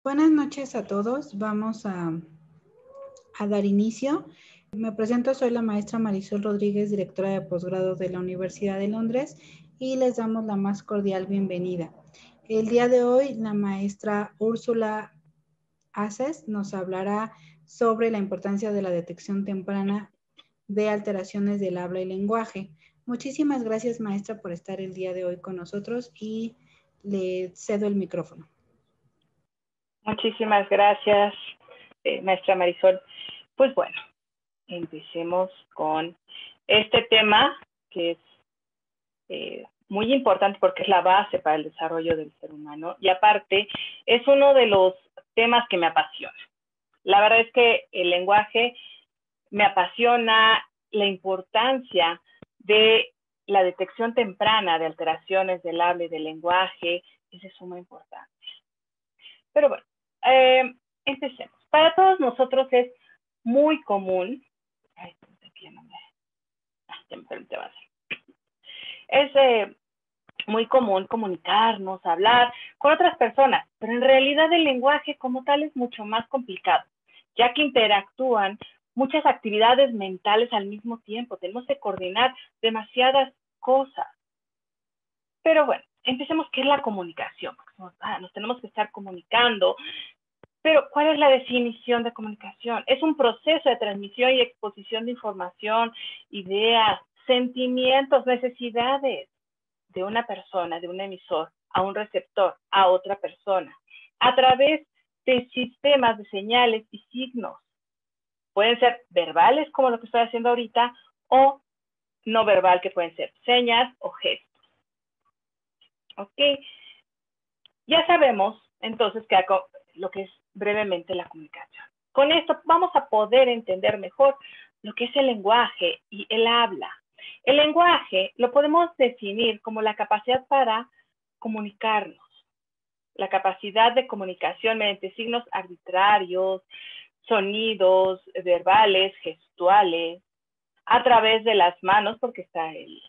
Buenas noches a todos. Vamos a dar inicio. Me presento, soy la maestra Marisol Rodríguez, directora de posgrado de la Universidad de Londres, y les damos la más cordial bienvenida. El día de hoy, la maestra Úrsula Aces nos hablará sobre la importancia de la detección temprana de alteraciones del habla y lenguaje. Muchísimas gracias, maestra, por estar el día de hoy con nosotros y le cedo el micrófono. Muchísimas gracias, maestra Marisol. Pues bueno, empecemos con este tema que es muy importante porque es la base para el desarrollo del ser humano y aparte es uno de los temas que me apasiona. La verdad es que el lenguaje me apasiona, la importancia de la detección temprana de alteraciones del habla y del lenguaje es de suma importancia. Pero bueno, empecemos. Para todos nosotros es muy común, es muy común comunicarnos, hablar con otras personas, pero en realidad el lenguaje como tal es mucho más complicado, ya que interactúan muchas actividades mentales al mismo tiempo, tenemos que coordinar demasiadas cosas. Pero bueno, empecemos, ¿qué es la comunicación? Nos tenemos que estar comunicando. Pero, ¿cuál es la definición de comunicación? Es un proceso de transmisión y exposición de información, ideas, sentimientos, necesidades de una persona, de un emisor, a un receptor, a otra persona, a través de sistemas de señales y signos. Pueden ser verbales, como lo que estoy haciendo ahorita, o no verbal, que pueden ser señas o gestos. ¿Ok? Ya sabemos, entonces, que lo que es brevemente la comunicación. Con esto vamos a poder entender mejor lo que es el lenguaje y el habla. El lenguaje lo podemos definir como la capacidad para comunicarnos, la capacidad de comunicación mediante signos arbitrarios, sonidos verbales, gestuales, a través de las manos, porque está el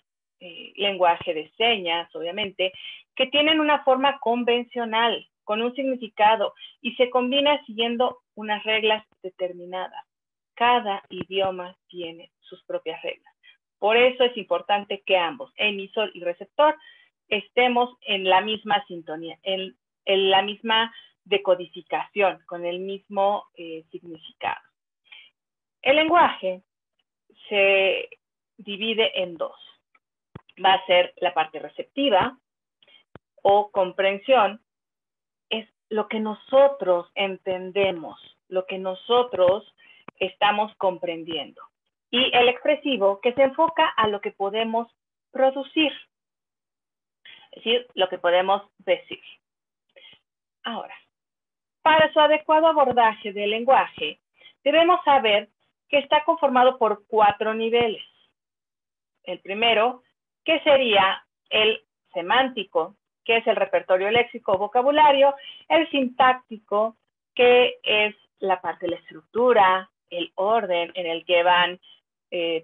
lenguaje de señas, obviamente, que tienen una forma convencional, con un significado, y se combina siguiendo unas reglas determinadas. Cada idioma tiene sus propias reglas. Por eso es importante que ambos, emisor y receptor, estemos en la misma sintonía, en la misma decodificación, con el mismo significado. El lenguaje se divide en dos. Va a ser la parte receptiva o comprensión, es lo que nosotros entendemos, lo que nosotros estamos comprendiendo. Y el expresivo, que se enfoca a lo que podemos producir, es decir, lo que podemos decir. Ahora, para su adecuado abordaje del lenguaje, debemos saber que está conformado por 4 niveles. El primero, que sería el semántico, que es el repertorio léxico o vocabulario, el sintáctico, que es la parte de la estructura, el orden en el que van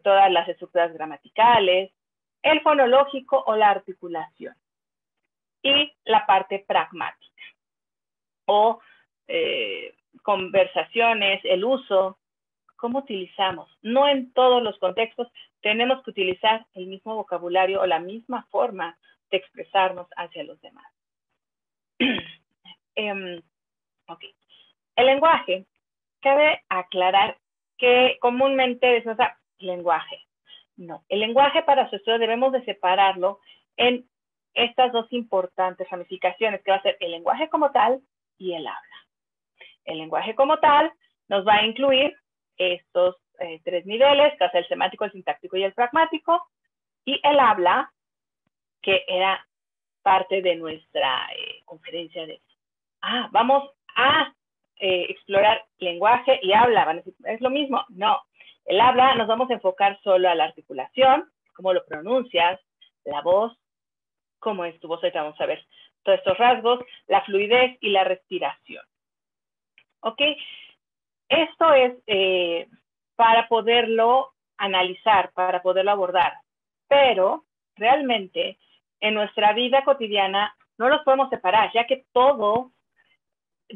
todas las estructuras gramaticales, el fonológico o la articulación, y la parte pragmática, o conversaciones, el uso, cómo utilizamos. No en todos los contextos tenemos que utilizar el mismo vocabulario o la misma forma de expresarnos hacia los demás. Okay. El lenguaje, cabe aclarar que comúnmente decimos lenguaje. No, el lenguaje para su estudio debemos de separarlo en estas dos importantes ramificaciones, que va a ser el lenguaje como tal y el habla. El lenguaje como tal nos va a incluir estos 3 niveles, que es el semántico, el sintáctico y el pragmático, y el habla, que era parte de nuestra conferencia de vamos a explorar lenguaje y habla. Van a decir, ¿es lo mismo? No. El habla nos vamos a enfocar solo a la articulación, cómo lo pronuncias, la voz, cómo es tu voz, ahorita vamos a ver todos estos rasgos, la fluidez y la respiración. ¿Ok? Esto es para poderlo analizar, para poderlo abordar, pero realmente en nuestra vida cotidiana no los podemos separar, ya que todo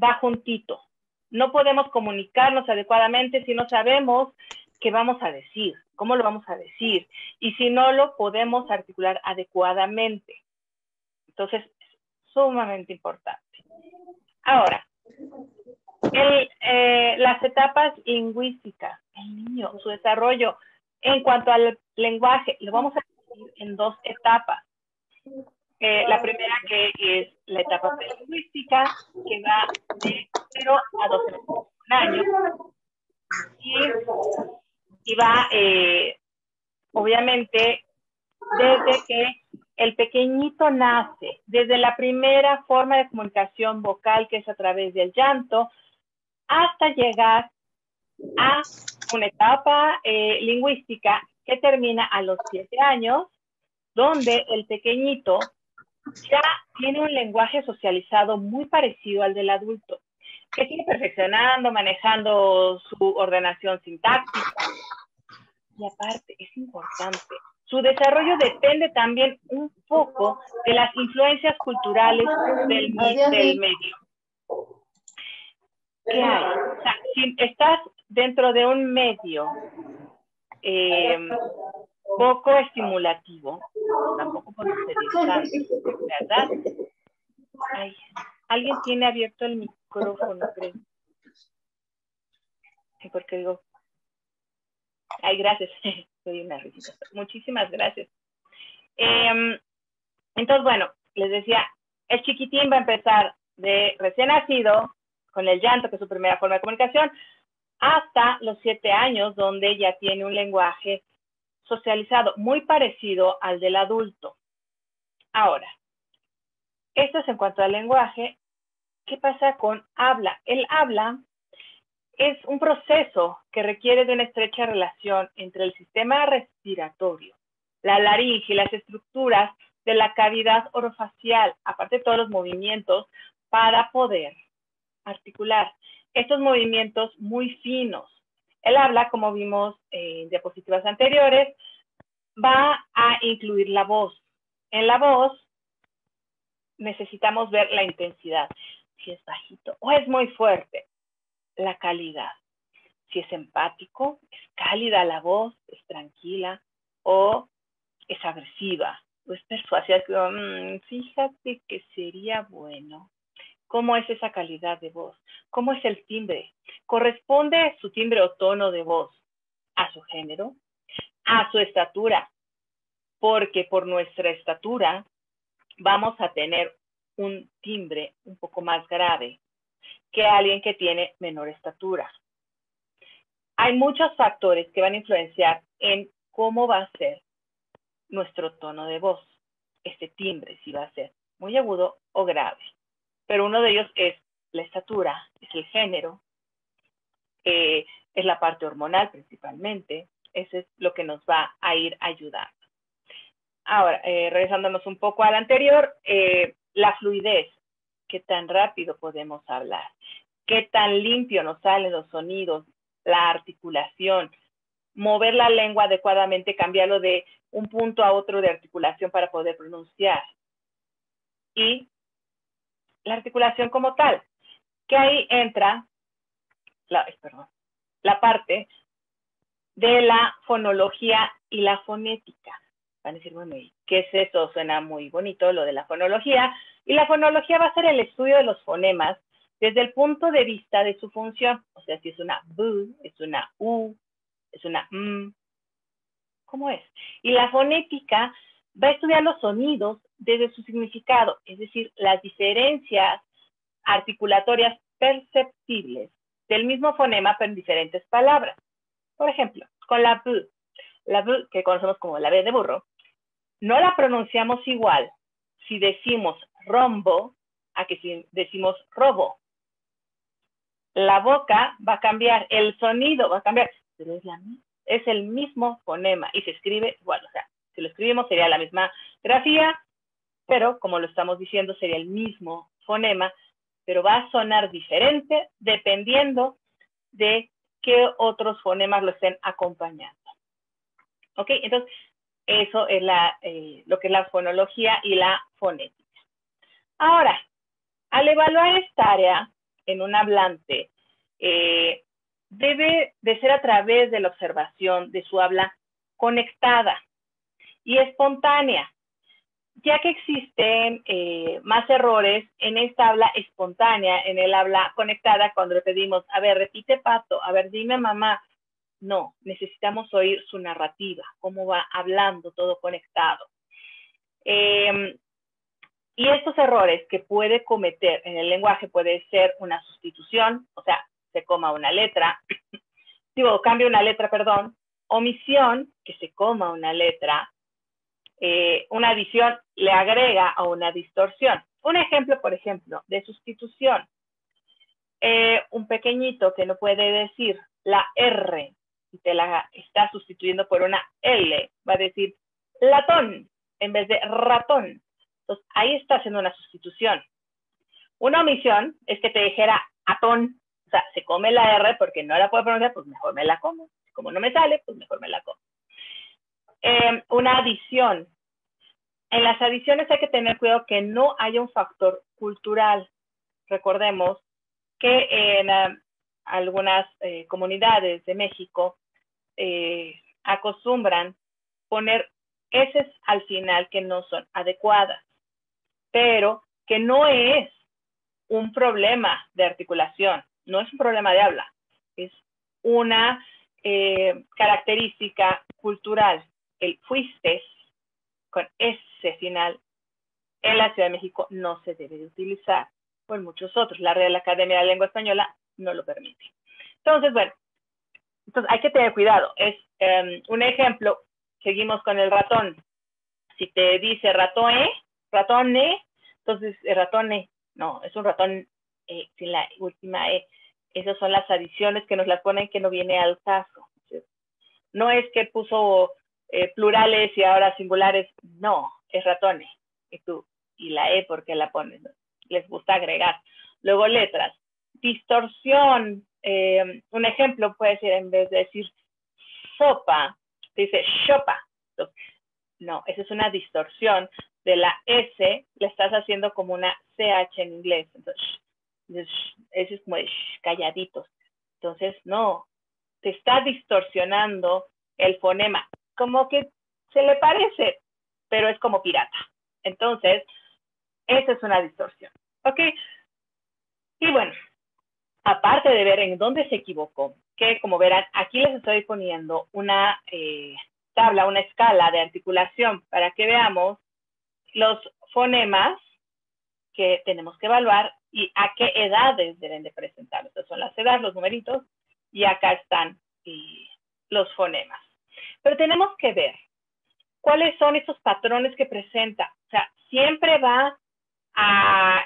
va juntito. No podemos comunicarnos adecuadamente si no sabemos qué vamos a decir, cómo lo vamos a decir, y si no lo podemos articular adecuadamente. Entonces, es sumamente importante. Ahora, las etapas lingüísticas, el niño, su desarrollo en cuanto al lenguaje, lo vamos a dividir en dos etapas. La primera, que es la etapa prelingüística, que va de 0 a 12 meses, un año, y va, obviamente, desde que el pequeñito nace, desde la primera forma de comunicación vocal, que es a través del llanto, hasta llegar a una etapa lingüística que termina a los 7 años, donde el pequeñito ya tiene un lenguaje socializado muy parecido al del adulto, que sigue perfeccionando, manejando su ordenación sintáctica. Y aparte, es importante, su desarrollo depende también un poco de las influencias culturales del medio. ¿Qué hay? O sea, si estás dentro de un medio poco estimulativo, tampoco podemos ser educantes, ¿verdad? Ay, alguien tiene abierto el micrófono, creo. Porque digo, ay, gracias, soy una risita. Muchísimas gracias. Entonces, bueno, les decía, el chiquitín va a empezar de recién nacido, con el llanto, que es su primera forma de comunicación, hasta los 7 años, donde ya tiene un lenguaje socializado muy parecido al del adulto. Ahora, esto es en cuanto al lenguaje. ¿Qué pasa con habla? El habla es un proceso que requiere de una estrecha relación entre el sistema respiratorio, la laringe y las estructuras de la cavidad orofacial, aparte de todos los movimientos, para poder articular. Estos movimientos muy finos. El habla, como vimos en diapositivas anteriores, va a incluir la voz. En la voz necesitamos ver la intensidad, si es bajito o es muy fuerte, la calidad, si es empático, es cálida la voz, es tranquila o es agresiva o es persuasiva. Fíjate que sería bueno. ¿Cómo es esa calidad de voz? ¿Cómo es el timbre? ¿Corresponde su timbre o tono de voz a su género, a su estatura? Porque por nuestra estatura vamos a tener un timbre un poco más grave que alguien que tiene menor estatura. Hay muchos factores que van a influenciar en cómo va a ser nuestro tono de voz, este timbre, si va a ser muy agudo o grave. Pero uno de ellos es la estatura, es el género, es la parte hormonal principalmente. Eso es lo que nos va a ir ayudando. Ahora, regresándonos un poco al anterior, la fluidez, qué tan rápido podemos hablar, qué tan limpio nos salen los sonidos, la articulación, mover la lengua adecuadamente, cambiarlo de un punto a otro de articulación para poder pronunciar. Y la articulación como tal, que ahí entra la parte de la fonología y la fonética. Van a decir, bueno, ¿qué es eso? Suena muy bonito lo de la fonología. Y la fonología va a ser el estudio de los fonemas desde el punto de vista de su función. O sea, si es una B, es una U, es una M. ¿Cómo es? Y la fonética va a estudiar los sonidos desde su significado, es decir, las diferencias articulatorias perceptibles del mismo fonema, pero en diferentes palabras. Por ejemplo, con la B, que conocemos como la B de burro, no la pronunciamos igual si decimos rombo a que si decimos robo. La boca va a cambiar, el sonido va a cambiar, pero es el mismo fonema y se escribe igual. O sea, si lo escribimos sería la misma grafía, pero como lo estamos diciendo sería el mismo fonema, pero va a sonar diferente dependiendo de qué otros fonemas lo estén acompañando. ¿Ok? Entonces, eso es lo que es la fonología y la fonética. Ahora, al evaluar esta área, en un hablante debe de ser a través de la observación de su habla conectada y espontánea, ya que existen más errores en esta habla espontánea, en el habla conectada, cuando le pedimos, a ver, repite Pato, a ver, dime mamá. No, necesitamos oír su narrativa, cómo va hablando, todo conectado. Y estos errores que puede cometer en el lenguaje puede ser una sustitución, o sea, se coma una letra, cambia una letra, perdón, omisión, que se coma una letra, una adición le agrega a una distorsión. Un ejemplo, por ejemplo, de sustitución. Un pequeñito que no puede decir la R y te la está sustituyendo por una L, va a decir latón en vez de ratón. Entonces, ahí está haciendo una sustitución. Una omisión es que te dijera atón, o sea, se come la R porque no la puedo pronunciar, pues mejor me la como. Como no me sale, pues mejor me la como. Una adición. En las adiciones hay que tener cuidado que no haya un factor cultural. Recordemos que en algunas comunidades de México acostumbran poner eses al final que no son adecuadas, pero que no es un problema de articulación, no es un problema de habla, es una característica cultural. El fuiste con ese final en la Ciudad de México no se debe de utilizar, por muchos otros. La Real Academia de la Lengua Española no lo permite. Entonces, bueno, hay que tener cuidado. Es un ejemplo, seguimos con el ratón. Si te dice ratone, entonces ratone, no, es un ratón sin la última E. Esas son las adiciones que nos las ponen que no viene al caso. No es que puso plurales y ahora singulares, no, es ratone. Y la E, ¿por qué la ponen? Les gusta agregar. Luego letras. Distorsión. Un ejemplo puede ser, en vez de decir sopa, dice sopa. Entonces, no, esa es una distorsión de la S, le estás haciendo como una CH en inglés. Entonces, eso es como de calladitos. Entonces, no, te está distorsionando el fonema. Como que se le parece, pero es como pirata. Entonces, esa es una distorsión. ¿Ok? Y bueno, aparte de ver en dónde se equivocó, que como verán, aquí les estoy poniendo una tabla, una escala de articulación para que veamos los fonemas que tenemos que evaluar y a qué edades deben de presentar. Estas son las edades, los numeritos, y acá están los fonemas. Pero tenemos que ver cuáles son esos patrones que presenta. O sea, siempre va a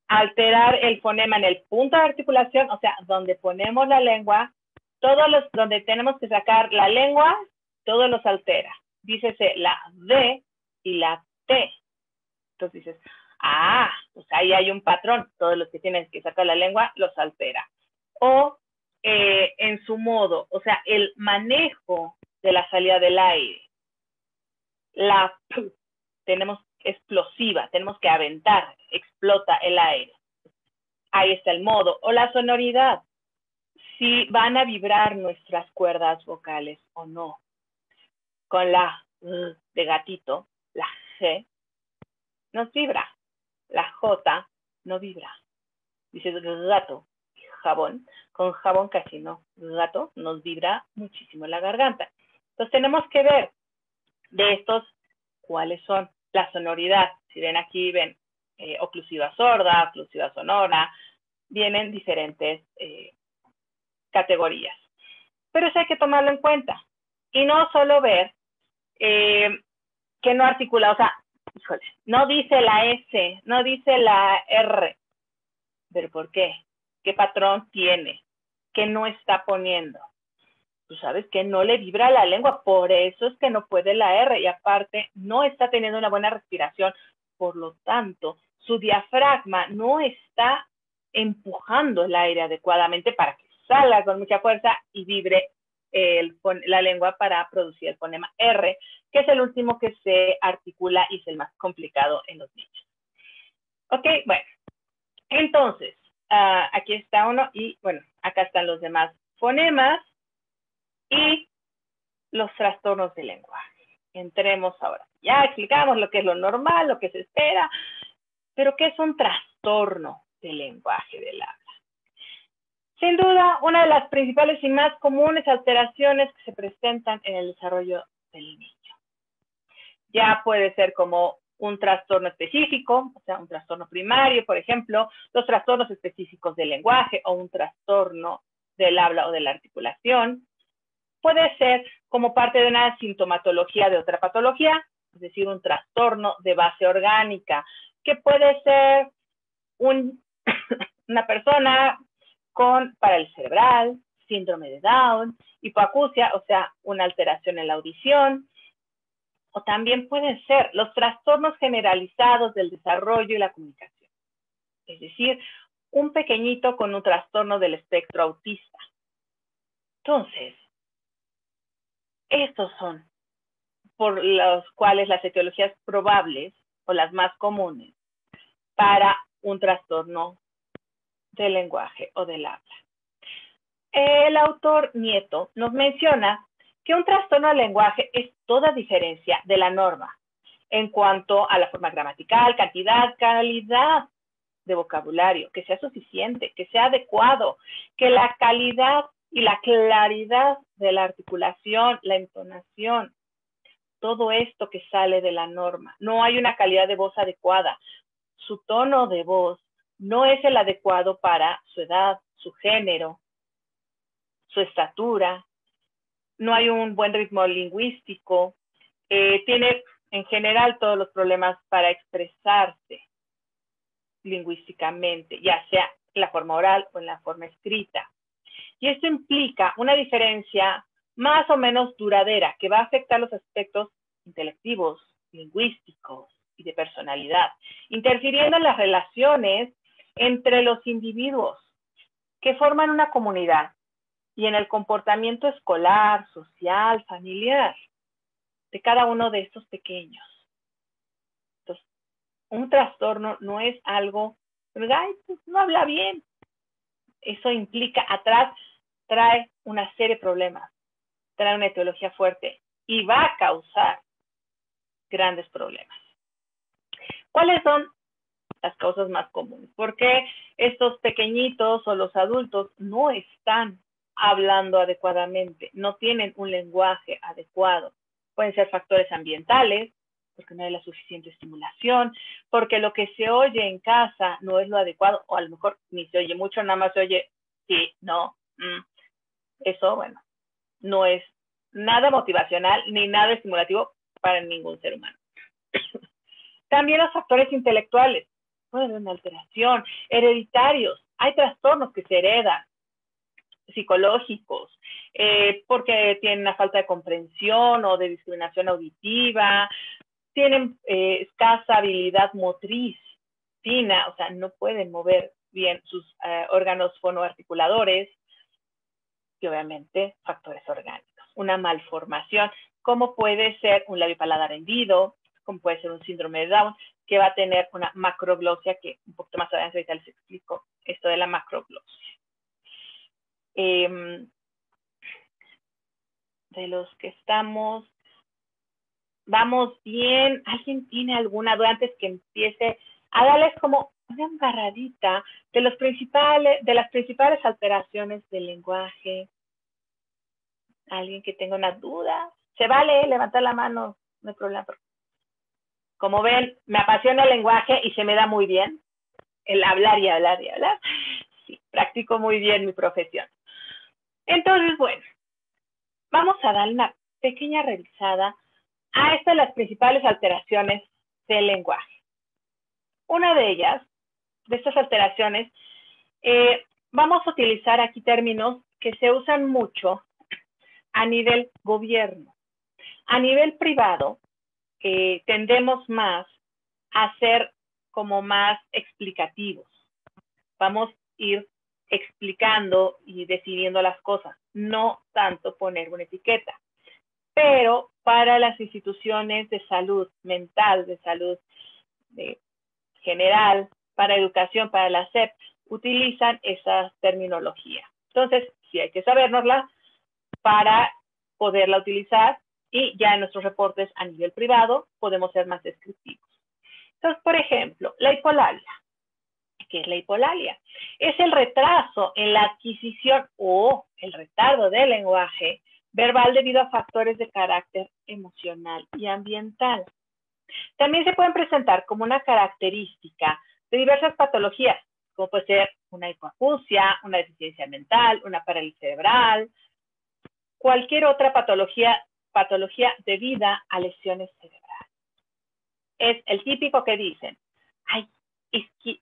alterar el fonema en el punto de articulación, o sea, donde ponemos la lengua, donde tenemos que sacar la lengua, todos los altera. Dícese la D y la T. Entonces dices, pues ahí hay un patrón, todos los que tienen que sacar la lengua los altera. O en su modo, o sea, el manejo de la salida del aire. La P, tenemos explosiva, tenemos que aventar, explota el aire. Ahí está el modo. O la sonoridad, si van a vibrar nuestras cuerdas vocales o no. Con la de gatito, la G, nos vibra. La J no vibra. Dice gato, jabón. Con jabón casi no. Gato nos vibra muchísimo la garganta. Entonces tenemos que ver de estos cuáles son la sonoridad. Si ven aquí, ven oclusiva sorda, oclusiva sonora, vienen diferentes categorías. Pero eso hay que tomarlo en cuenta. Y no solo ver que no articula, o sea, híjole, no dice la S, no dice la R. ¿Pero por qué? ¿Qué patrón tiene? ¿Qué no está poniendo? Tú sabes que no le vibra la lengua, por eso es que no puede la R y aparte no está teniendo una buena respiración, por lo tanto, su diafragma no está empujando el aire adecuadamente para que salga con mucha fuerza y vibre la lengua para producir el fonema R, que es el último que se articula y es el más complicado en los niños. Ok, bueno, entonces, aquí está uno y, bueno, acá están los demás fonemas y los trastornos del lenguaje. Entremos ahora. Ya explicamos lo que es lo normal, lo que se espera, pero ¿qué es un trastorno del lenguaje del habla? Sin duda, una de las principales y más comunes alteraciones que se presentan en el desarrollo del niño. Ya puede ser como un trastorno específico, o sea, un trastorno primario, por ejemplo, los trastornos específicos del lenguaje o un trastorno del habla o de la articulación. Puede ser como parte de una sintomatología de otra patología, es decir, un trastorno de base orgánica, que puede ser una persona con parálisis cerebral, síndrome de Down, hipoacusia, o sea, una alteración en la audición, o también pueden ser los trastornos generalizados del desarrollo y la comunicación. Es decir, un pequeñito con un trastorno del espectro autista. Entonces, estos son por los cuales las etiologías probables o las más comunes para un trastorno del lenguaje o del habla. El autor Nieto nos menciona que un trastorno del lenguaje es toda diferencia de la norma en cuanto a la forma gramatical, cantidad, calidad de vocabulario, que sea suficiente, que sea adecuado, que la calidad y la claridad de la articulación, la entonación, todo esto que sale de la norma. No hay una calidad de voz adecuada. Su tono de voz no es el adecuado para su edad, su género, su estatura. No hay un buen ritmo lingüístico. Tiene en general todos los problemas para expresarse lingüísticamente, ya sea en la forma oral o en la forma escrita. Y esto implica una diferencia más o menos duradera que va a afectar los aspectos intelectivos, lingüísticos y de personalidad, interfiriendo en las relaciones entre los individuos que forman una comunidad y en el comportamiento escolar, social, familiar de cada uno de estos pequeños. Entonces, un trastorno no es algo, ay, pues no habla bien. Eso implica atrás, trae una serie de problemas, trae una etiología fuerte y va a causar grandes problemas. ¿Cuáles son las causas más comunes? ¿Por qué estos pequeñitos o los adultos no están hablando adecuadamente, no tienen un lenguaje adecuado? Pueden ser factores ambientales, porque no hay la suficiente estimulación, porque lo que se oye en casa no es lo adecuado, o a lo mejor ni se oye mucho, nada más se oye sí, no. Eso, bueno, no es nada motivacional ni nada estimulativo para ningún ser humano. También los factores intelectuales. Puede haber una alteración, hereditarios. Hay trastornos que se heredan, psicológicos, porque tienen una falta de comprensión o de discriminación auditiva, tienen escasa habilidad motriz fina, o sea, no pueden mover bien sus órganos fonoarticuladores, y obviamente factores orgánicos. Una malformación, como puede ser un labio paladar hendido, como puede ser un síndrome de Down, que va a tener una macroglossia, que un poquito más adelante ahorita les explico esto de la macroglossia. De los que estamos, vamos bien. ¿Alguien tiene alguna duda antes que empiece a darles como una embarradita de las principales alteraciones del lenguaje? ¿Alguien que tenga una duda? Se vale levantar la mano, no hay problema. Como ven, me apasiona el lenguaje y se me da muy bien el hablar y hablar y hablar. Sí, practico muy bien mi profesión. Entonces, bueno, vamos a dar una pequeña revisada a estas las principales alteraciones del lenguaje. Una de ellas, de estas alteraciones, vamos a utilizar aquí términos que se usan mucho a nivel gobierno. A nivel privado, tendemos más a ser como más explicativos. Vamos a ir explicando y definiendo las cosas, no tanto poner una etiqueta. Pero para las instituciones de salud mental, de salud general, para educación, para la SEP, utilizan esa terminología. Entonces, sí hay que sabérnosla para poderla utilizar y ya en nuestros reportes a nivel privado podemos ser más descriptivos. Entonces, por ejemplo, la hipolalia. ¿Qué es la hipolalia? Es el retraso en la adquisición o el retardo del lenguaje verbal debido a factores de carácter emocional y ambiental. También se pueden presentar como una característica de diversas patologías, como puede ser una hipoacusia, una deficiencia mental, una parálisis cerebral, cualquier otra patología debida a lesiones cerebrales. Es el típico que dicen, ay, es que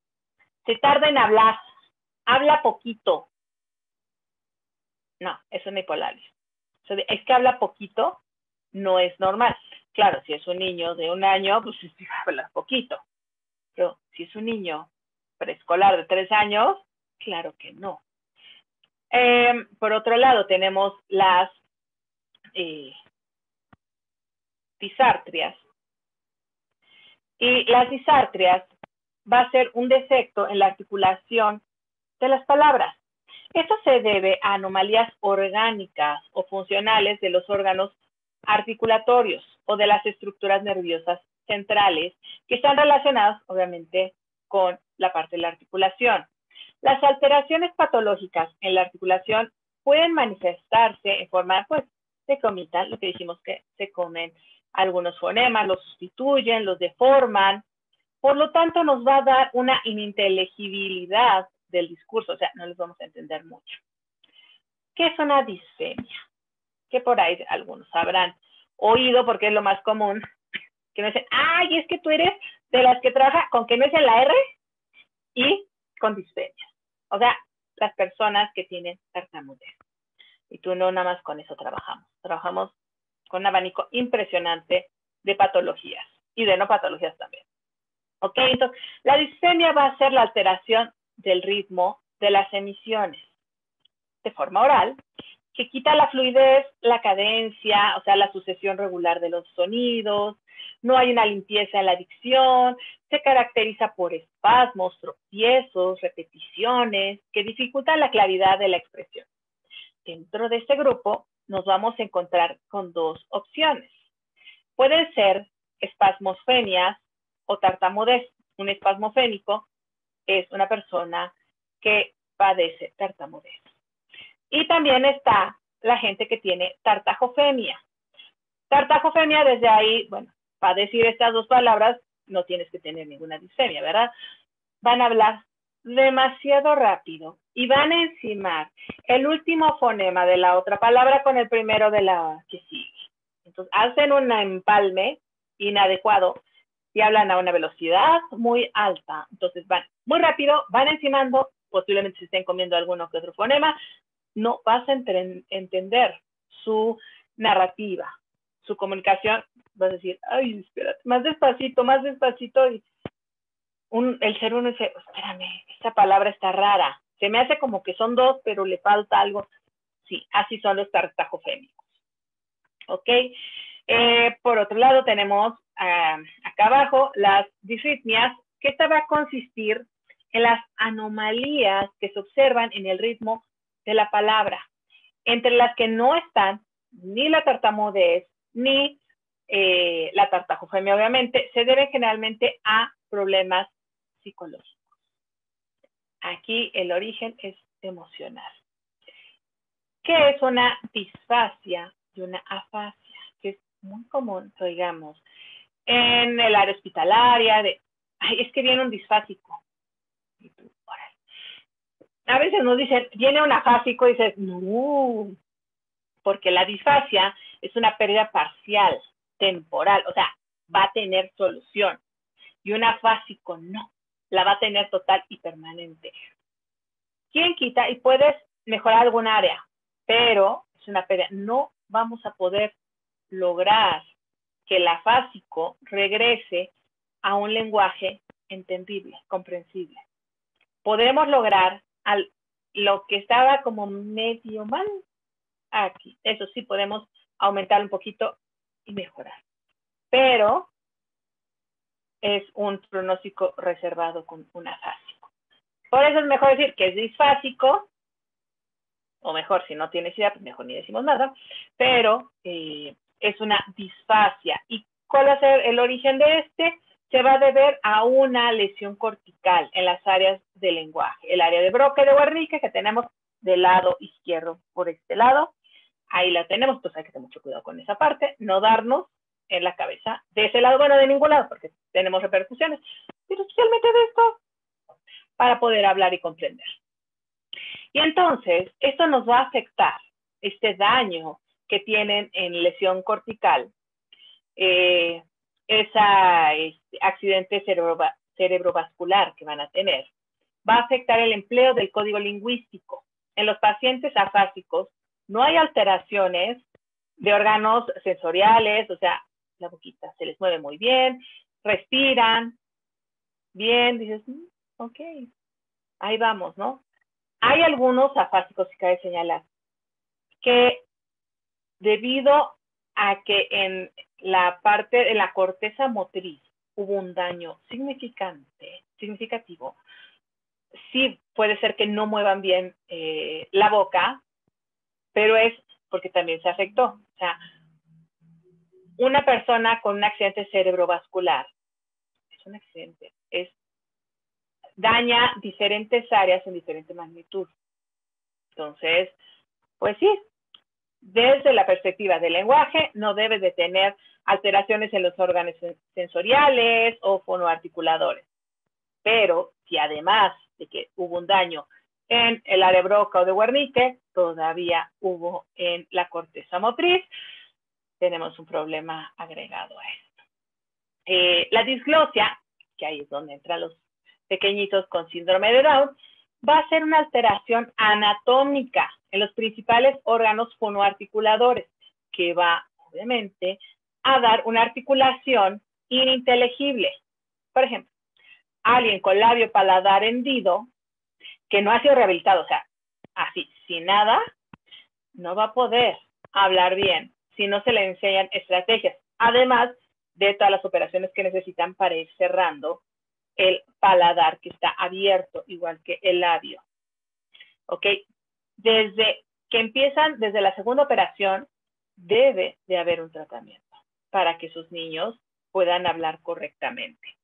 se tarda en hablar, habla poquito. No, eso es una hipolalia. Es que habla poquito, no es normal. Claro, si es un niño de 1 año, pues sí habla poquito. Pero si es un niño preescolar de 3 años, claro que no. Por otro lado, tenemos las disartrias. Y las disartrias va a ser un defecto en la articulación de las palabras. Esto se debe a anomalías orgánicas o funcionales de los órganos articulatorios o de las estructuras nerviosas centrales que están relacionadas, obviamente, con la parte de la articulación. Las alteraciones patológicas en la articulación pueden manifestarse en forma, pues, se comitan, lo que dijimos que se comen algunos fonemas, los sustituyen, los deforman. Por lo tanto, nos va a dar una ininteligibilidad del discurso, o sea, no les vamos a entender mucho. ¿Qué es una disfemia? Que por ahí algunos habrán oído, porque es lo más común, que me dicen, ay, es que tú eres de las que trabaja con que no es en la R y con disfemia. O sea, las personas que tienen tartamudez. Y tú no nada más con eso trabajamos. Trabajamos con un abanico impresionante de patologías y de no patologías también. ¿Ok? Entonces, la disfemia va a ser la alteración del ritmo de las emisiones de forma oral, que quita la fluidez, la cadencia, o sea, la sucesión regular de los sonidos, no hay una limpieza en la dicción, se caracteriza por espasmos, tropiezos, repeticiones, que dificultan la claridad de la expresión. Dentro de este grupo nos vamos a encontrar con 2 opciones. Pueden ser espasmofenias o tartamudez. Un espasmofénico es una persona que padece tartamudez. Y también está la gente que tiene tartajofemia. Tartajofemia, desde ahí, bueno, para decir estas 2 palabras, no tienes que tener ninguna disfemia, ¿verdad? Van a hablar demasiado rápido y van a encimar el último fonema de la otra palabra con el primero de la que sigue. Entonces, hacen un empalme inadecuado y hablan a una velocidad muy alta. Entonces, van muy rápido, van encimando, posiblemente se estén comiendo alguno que otro fonema, no vas a entender su narrativa, su comunicación. Vas a decir, ay, espérate, más despacito, y el ser uno dice, espérame, esta palabra está rara, se me hace como que son 2, pero le falta algo. Sí, así son los tartajofémicos. ¿Ok? Por otro lado, tenemos acá abajo las disritmias, que esta va a consistir en las anomalías que se observan en el ritmo de la palabra, entre las que no están ni la tartamudez ni la tartajofemia, obviamente, se debe generalmente a problemas psicológicos. Aquí el origen es emocional. ¿Qué es una disfasia y una afasia? Que es muy común, digamos, en el área hospitalaria, ay, es que viene un disfásico. A veces nos dicen, viene un afásico, y dices, no, porque la disfasia es una pérdida parcial, temporal, o sea, va a tener solución. Y un afásico no, la va a tener total y permanente. ¿Quién quita? Y puedes mejorar algún área, pero es una pérdida. No vamos a poder lograr que el afásico regrese a un lenguaje entendible, comprensible. Podemos lograr lo que estaba como medio mal aquí. Eso sí, podemos aumentar un poquito y mejorar. Pero es un pronóstico reservado con un afásico. Por eso es mejor decir que es disfásico, o mejor, si no tienes idea, pues mejor ni decimos nada, pero es una disfasia. ¿Y cuál va a ser el origen de este? Se va a deber a una lesión cortical en las áreas del lenguaje. El área de Broca y de Wernicke que tenemos del lado izquierdo por este lado. Ahí la tenemos, pues hay que tener mucho cuidado con esa parte, no darnos en la cabeza de ese lado, bueno, de ningún lado, porque tenemos repercusiones, pero especialmente de esto, para poder hablar y comprender. Y entonces, esto nos va a afectar, este daño que tienen en lesión cortical, ese accidente cerebrovascular que van a tener, va a afectar el empleo del código lingüístico. En los pacientes afásicos no hay alteraciones de órganos sensoriales, o sea, la boquita se les mueve muy bien, respiran bien, dices, ok, ahí vamos, ¿no? Hay algunos afásicos, si cabe señalar, que debido a que en la parte de la corteza motriz hubo un daño significativo, sí puede ser que no muevan bien la boca, pero es porque también se afectó. O sea, una persona con un accidente cerebrovascular, es un accidente, daña diferentes áreas en diferente magnitud. Entonces, pues sí, desde la perspectiva del lenguaje, no debe de tener alteraciones en los órganos sensoriales o fonoarticuladores. Pero si además de que hubo un daño en el área de Broca o de Wernicke, todavía hubo en la corteza motriz, tenemos un problema agregado a esto. La disglosia, que ahí es donde entran los pequeñitos con síndrome de Down, va a ser una alteración anatómica en los principales órganos fonoarticuladores, que va, obviamente, a dar una articulación ininteligible. Por ejemplo, alguien con labio paladar hendido, que no ha sido rehabilitado, o sea, así, sin nada, no va a poder hablar bien si no se le enseñan estrategias, además de todas las operaciones que necesitan para ir cerrando el paladar que está abierto, igual que el labio. ¿Ok? Desde que empiezan, desde la segunda operación, debe de haber un tratamiento para que sus niños puedan hablar correctamente.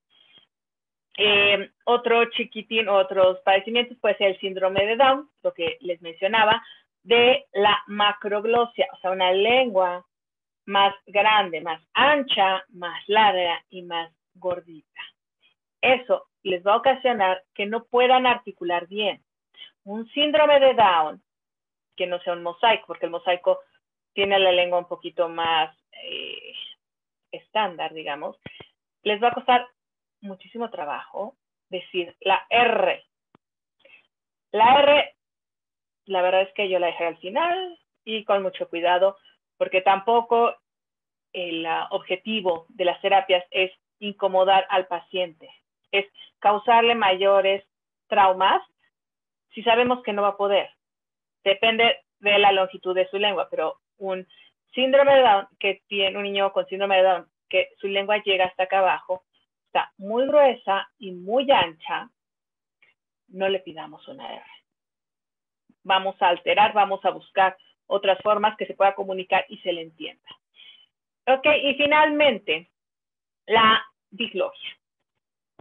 Otro chiquitín, otros padecimientos puede ser el síndrome de Down, lo que les mencionaba, de la macroglosia, o sea, una lengua más grande, más ancha, más larga y más gordita. Eso les va a ocasionar que no puedan articular bien. Un síndrome de Down, que no sea un mosaico, porque el mosaico tiene la lengua un poquito más estándar, digamos, les va a costar muchísimo trabajo decir la R. La R, la verdad es que yo la dejé al final y con mucho cuidado, porque tampoco el objetivo de las terapias es incomodar al paciente, es causarle mayores traumas si sabemos que no va a poder. Depende de la longitud de su lengua, pero un síndrome de Down que tiene un niño con síndrome de Down, que su lengua llega hasta acá abajo, está muy gruesa y muy ancha, no le pidamos una R. Vamos a alterar, vamos a buscar otras formas que se pueda comunicar y se le entienda. Ok, y finalmente, la diglosia.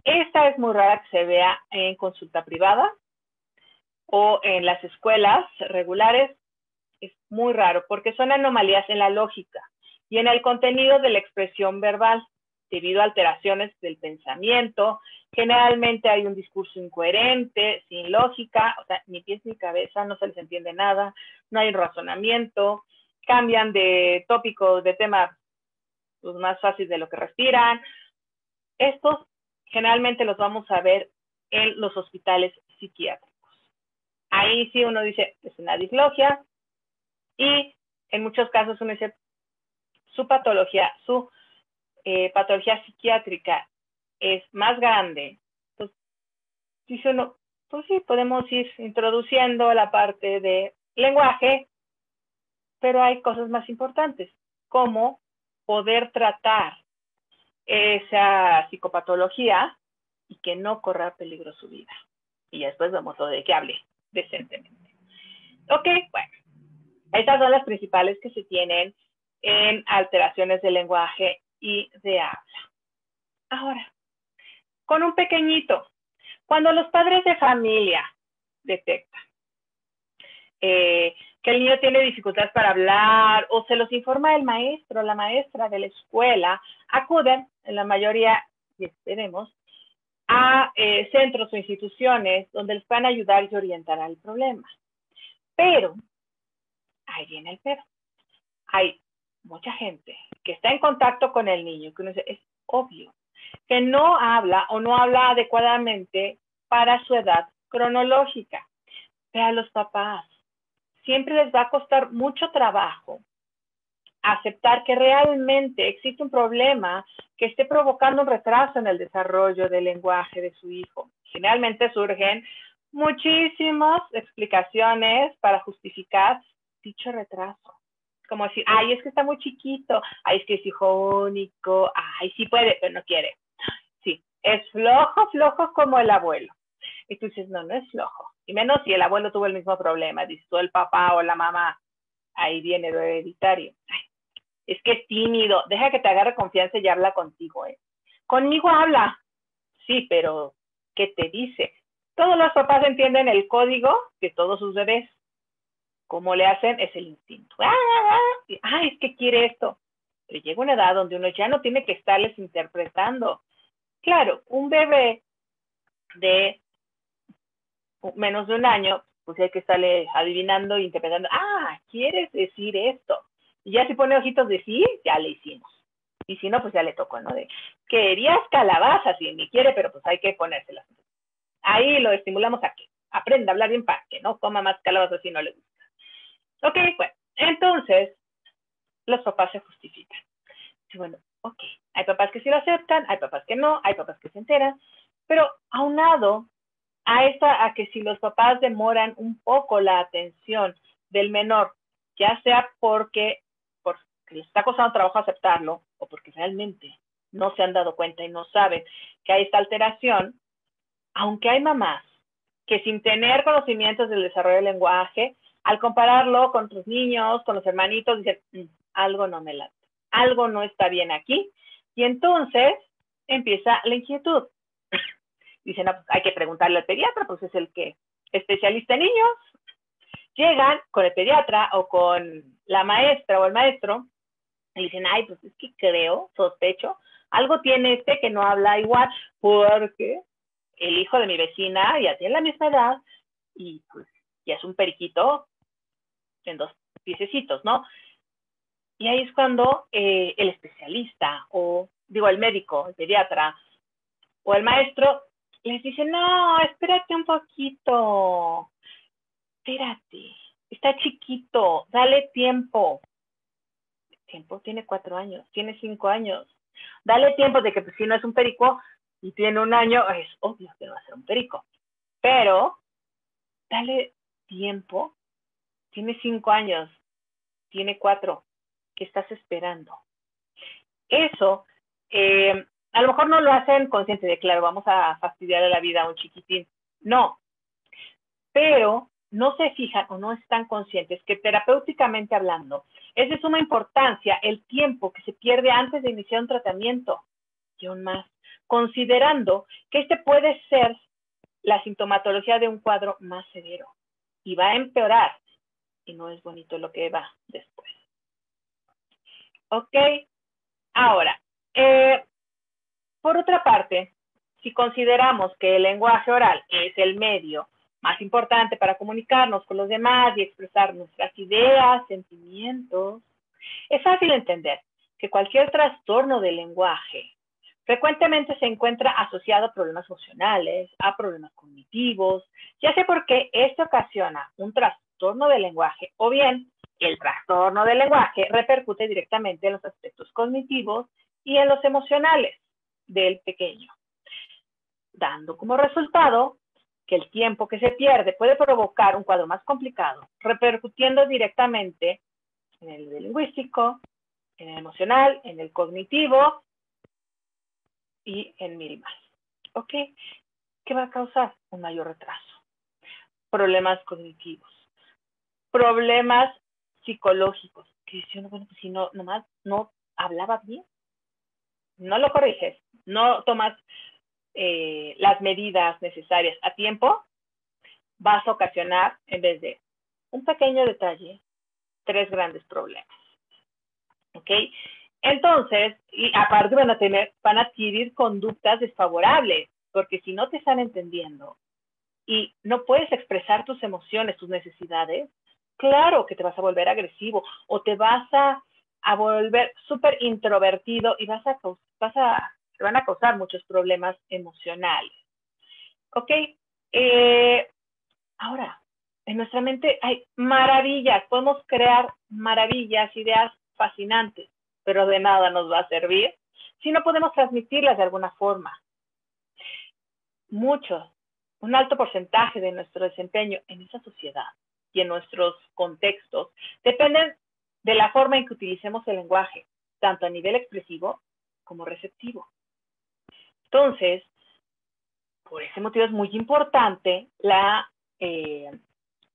Esta es muy rara que se vea en consulta privada o en las escuelas regulares. Es muy raro porque son anomalías en la lógica y en el contenido de la expresión verbal debido a alteraciones del pensamiento. Generalmente hay un discurso incoherente, sin lógica, o sea, ni pies ni cabeza, no se les entiende nada, no hay razonamiento, cambian de tópico, de tema pues, más fácil de lo que respiran. Estos generalmente los vamos a ver en los hospitales psiquiátricos. Ahí sí uno dice, es una dislogia, y en muchos casos uno dice, su patología psiquiátrica es más grande. Entonces, dice uno, pues sí, podemos ir introduciendo la parte de lenguaje, pero hay cosas más importantes, como poder tratar esa psicopatología y que no corra peligro su vida. y después vemos lo de que hable decentemente. Ok, bueno, estas son las principales que se tienen en alteraciones del lenguaje y de habla. Ahora, con un pequeñito, cuando los padres de familia detectan que el niño tiene dificultades para hablar o se los informa el maestro o la maestra de la escuela, acuden, en la mayoría, y esperemos, a centros o instituciones donde les puedan ayudar y orientar al problema. Pero, ahí viene el pero. Hay mucha gente que está en contacto con el niño, que uno dice, es obvio, que no habla o no habla adecuadamente para su edad cronológica. Pero a los papás siempre les va a costar mucho trabajo aceptar que realmente existe un problema que esté provocando un retraso en el desarrollo del lenguaje de su hijo. Generalmente surgen muchísimas explicaciones para justificar dicho retraso. Como decir, ay, es que está muy chiquito, ay, es que es hijo único, ay, sí puede, pero no quiere. Sí, es flojo, flojo como el abuelo. Y tú dices, no, no es flojo. Y menos si el abuelo tuvo el mismo problema, dices tú, el papá o la mamá, ahí viene lo hereditario. Ay, es que es tímido, deja que te agarre confianza y habla contigo, ¿eh? Conmigo habla, sí, pero ¿qué te dice? Todos los papás entienden el código de todos sus bebés. ¿Cómo le hacen? Es el instinto. ¡Ah! Es que quiere esto. Pero llega una edad donde uno ya no tiene que estarles interpretando. Claro, un bebé de menos de un año, pues hay que estarle adivinando e interpretando. Ah, ¿quieres decir esto? Y ya si pone ojitos de sí, ya le hicimos. Y si no, pues ya le tocó, ¿no? De, querías calabazas, y ni quiere, pero pues hay que ponérselas. Ahí lo estimulamos a que aprenda a hablar bien para que no coma más calabazas si no le gusta. Ok, bueno, entonces los papás se justifican. Bueno, ok, hay papás que sí lo aceptan, hay papás que no, hay papás que se enteran, pero aunado a que si los papás demoran un poco la atención del menor, ya sea porque les está costando trabajo aceptarlo o porque realmente no se han dado cuenta y no saben que hay esta alteración, aunque hay mamás que sin tener conocimientos del desarrollo del lenguaje, al compararlo con otros niños, con los hermanitos, dicen, algo no me late, algo no está bien aquí, y entonces empieza la inquietud. Dicen, no, pues hay que preguntarle al pediatra, pues es el que especialista en niños. Llegan con el pediatra o con la maestra o el maestro y dicen, ay, pues es que creo, sospecho, algo tiene este que no habla igual, porque el hijo de mi vecina ya tiene la misma edad y pues ya es un periquito en 2 piececitos, ¿no? Y ahí es cuando el especialista o, digo, el médico, el pediatra o el maestro les dice, no, espérate un poquito, espérate, está chiquito, dale tiempo. Tiempo, tiene 4 años, tiene 5 años. Dale tiempo de que pues, si no es un perico y tiene 1 año, es obvio que no va a ser un perico. Pero, dale tiempo, tiene 5 años, tiene 4, ¿qué estás esperando? Eso, a lo mejor no lo hacen consciente de, claro, vamos a fastidiarle la vida a un chiquitín. No, pero no se fijan o no están conscientes que terapéuticamente hablando es de suma importancia el tiempo que se pierde antes de iniciar un tratamiento y aún más, considerando que este puede ser la sintomatología de un cuadro más severo y va a empeorar y no es bonito lo que va después. Ok, ahora, por otra parte, si consideramos que el lenguaje oral es el medio más importante para comunicarnos con los demás y expresar nuestras ideas, sentimientos, es fácil entender que cualquier trastorno del lenguaje frecuentemente se encuentra asociado a problemas emocionales, a problemas cognitivos, ya sea porque esto ocasiona un trastorno del lenguaje o bien el trastorno del lenguaje repercute directamente en los aspectos cognitivos y en los emocionales del pequeño, dando como resultado que el tiempo que se pierde puede provocar un cuadro más complicado, repercutiendo directamente en el lingüístico, en el emocional, en el cognitivo y en mil más. ¿Ok? ¿qué va a causar? Un mayor retraso, problemas cognitivos, problemas psicológicos, que dice uno, bueno, pues si no, nomás no hablaba bien, no lo corriges, no tomas las medidas necesarias a tiempo, vas a ocasionar, en vez de un pequeño detalle, 3 grandes problemas. ¿Ok? Entonces, y aparte van a adquirir conductas desfavorables, porque si no te están entendiendo y no puedes expresar tus emociones, tus necesidades, claro que te vas a volver agresivo o te vas a volver súper introvertido y te van a causar muchos problemas emocionales. ¿Ok? Ahora, en nuestra mente hay maravillas, podemos crear maravillas, ideas fascinantes, pero de nada nos va a servir si no podemos transmitirlas de alguna forma. Un alto porcentaje de nuestro desempeño en esa sociedad y en nuestros contextos dependen de la forma en que utilicemos el lenguaje, tanto a nivel expresivo como receptivo. Entonces, por ese motivo es muy importante la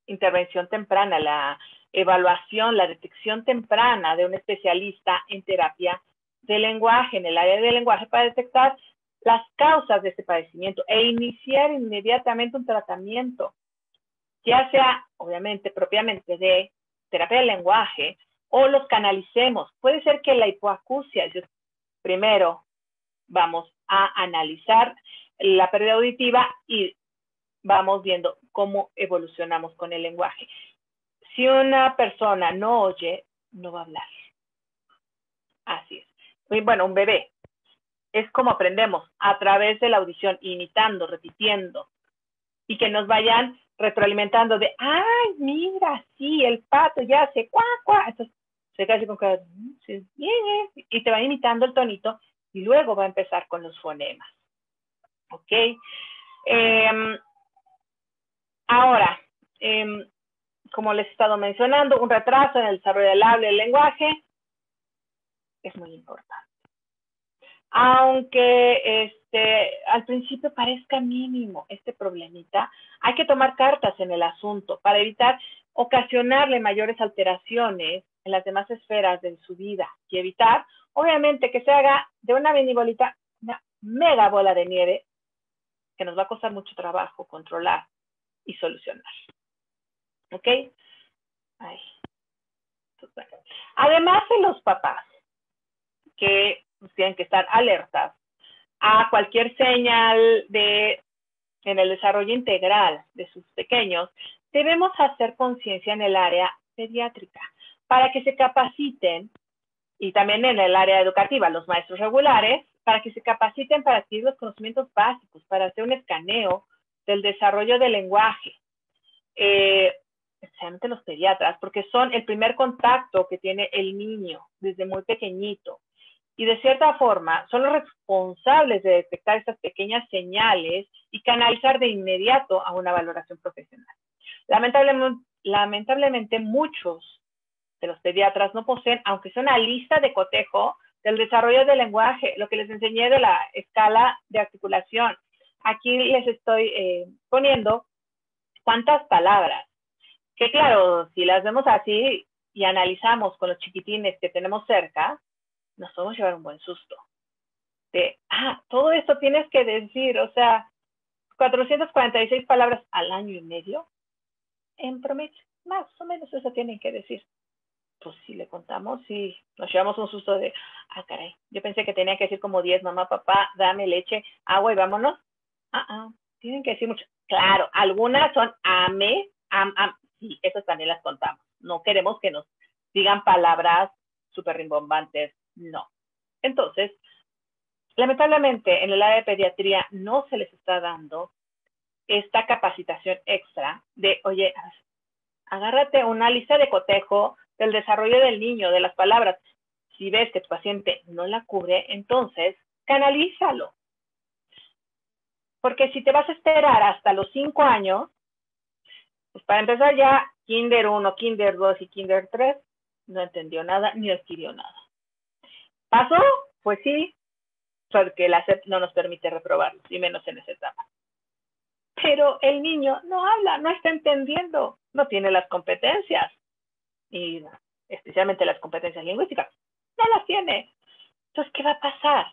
intervención temprana, la evaluación, la detección temprana de un especialista en terapia de lenguaje, en el área del lenguaje, para detectar las causas de este padecimiento e iniciar inmediatamente un tratamiento, ya sea, obviamente, propiamente de terapia del lenguaje o los canalicemos. Puede ser que la hipoacusia, primero vamos a analizar la pérdida auditiva y vamos viendo cómo evolucionamos con el lenguaje. Si una persona no oye, no va a hablar. Así es. Y bueno, un bebé. Es como aprendemos, a través de la audición, imitando, repitiendo, y que nos vayan retroalimentando de, ay, mira, sí, el pato ya hace cuá, cuá. Entonces, se cae así con que, sí, y te va imitando el tonito, y luego va a empezar con los fonemas. ¿Ok? Ahora, como les he estado mencionando, un retraso en el desarrollo del habla y el lenguaje es muy importante. Aunque al principio parezca mínimo este problemita, hay que tomar cartas en el asunto para evitar ocasionarle mayores alteraciones en las demás esferas de su vida y evitar, obviamente, que se haga de una mini bolita una mega bola de nieve que nos va a costar mucho trabajo controlar y solucionar. ¿Ok? Ay. Además de los papás, que tienen que estar alertas a cualquier señal en el desarrollo integral de sus pequeños, debemos hacer conciencia en el área pediátrica para que se capaciten, y también en el área educativa, los maestros regulares, para que se capaciten para adquirir los conocimientos básicos, para hacer un escaneo del desarrollo del lenguaje, especialmente los pediatras, porque son el primer contacto que tiene el niño desde muy pequeñito. Y de cierta forma son los responsables de detectar estas pequeñas señales y canalizar de inmediato a una valoración profesional. Lamentablemente muchos de los pediatras no poseen, aunque sea una lista de cotejo del desarrollo del lenguaje, lo que les enseñé de la escala de articulación. Aquí les estoy poniendo cuántas palabras, que claro, si las vemos así y analizamos con los chiquitines que tenemos cerca, nos podemos llevar un buen susto. Todo esto tienes que decir, o sea, 446 palabras al año y medio, en promedio, más o menos eso tienen que decir. Pues si le contamos, sí, nos llevamos un susto de, caray, yo pensé que tenía que decir como 10, mamá, papá, dame leche, agua y vámonos. Tienen que decir mucho. Claro, algunas son ame, sí, esas también las contamos. No queremos que nos digan palabras súper rimbombantes, no. Entonces, lamentablemente en el área de pediatría no se les está dando esta capacitación extra de, oye, agárrate una lista de cotejo del desarrollo del niño, de las palabras. Si ves que tu paciente no la cubre, entonces canalízalo. Porque si te vas a esperar hasta los 5 años, pues para empezar ya Kinder 1, Kinder 2 y Kinder 3 no entendió nada ni adquirió nada. ¿Pasó? Pues sí, porque la SEP no nos permite reprobarlos, y menos en esa etapa. pero el niño no habla, no está entendiendo, no tiene las competencias, y especialmente las competencias lingüísticas, no las tiene. Entonces, ¿qué va a pasar?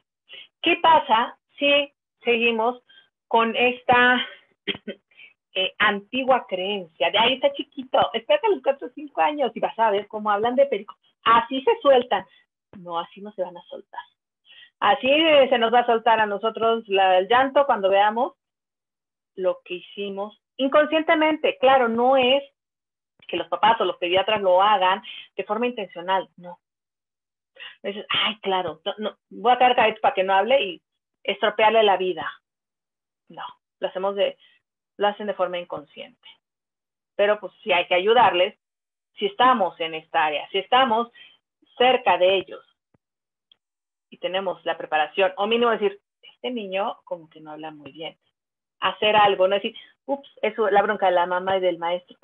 ¿Qué pasa si seguimos con esta antigua creencia de ahí está chiquito, espérate a los 4 o 5 años y vas a ver cómo hablan de perico? Así se sueltan. No, así no se van a soltar. Así se nos va a soltar a nosotros el llanto cuando veamos lo que hicimos inconscientemente. Claro, no es que los papás o los pediatras lo hagan de forma intencional, no. Dices, ay, claro, no, voy a quedar caído para que no hable y estropearle la vida. No, lo hacen de forma inconsciente. Pero pues sí hay que ayudarles si estamos en esta área, si estamos cerca de ellos y tenemos la preparación, o mínimo decir, este niño como que no habla muy bien. Hacer algo, no decir, ups, eso es la bronca de la mamá y del maestro.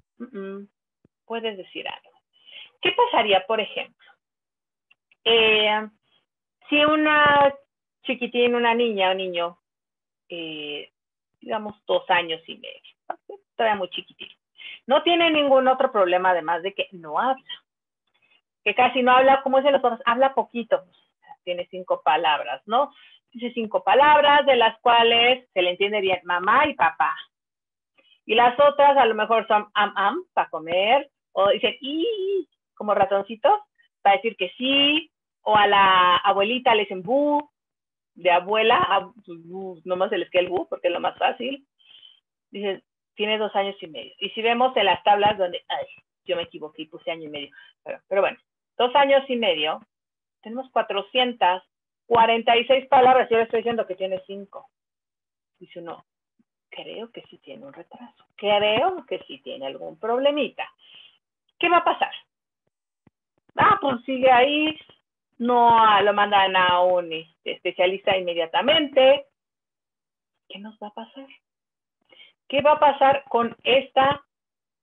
Puedes decir algo. ¿Qué pasaría, por ejemplo? Si una chiquitín, una niña o niño, digamos 2 años y medio, todavía muy chiquitín, no tiene ningún otro problema además de que no habla, que casi no habla, como dicen los otros, habla poquito, tiene 5 palabras, ¿no? Dice 5 palabras, de las cuales se le entiende bien mamá y papá. Y las otras a lo mejor son am, para comer, o dicen y, como ratoncitos, para decir que sí, o a la abuelita le dicen bu, de abuela, nomás se les queda el bu, porque es lo más fácil. Dicen, tiene 2 años y medio. Y si vemos en las tablas donde, ay, yo me equivoqué y puse año y medio. Pero bueno, 2 años y medio, tenemos 446 palabras. Yo le estoy diciendo que tiene 5. Dice uno, creo que sí tiene un retraso. Creo que sí tiene algún problemita. ¿Qué va a pasar? Pues sigue ahí. No lo mandan a un especialista inmediatamente. ¿Qué nos va a pasar? ¿Qué va a pasar con esta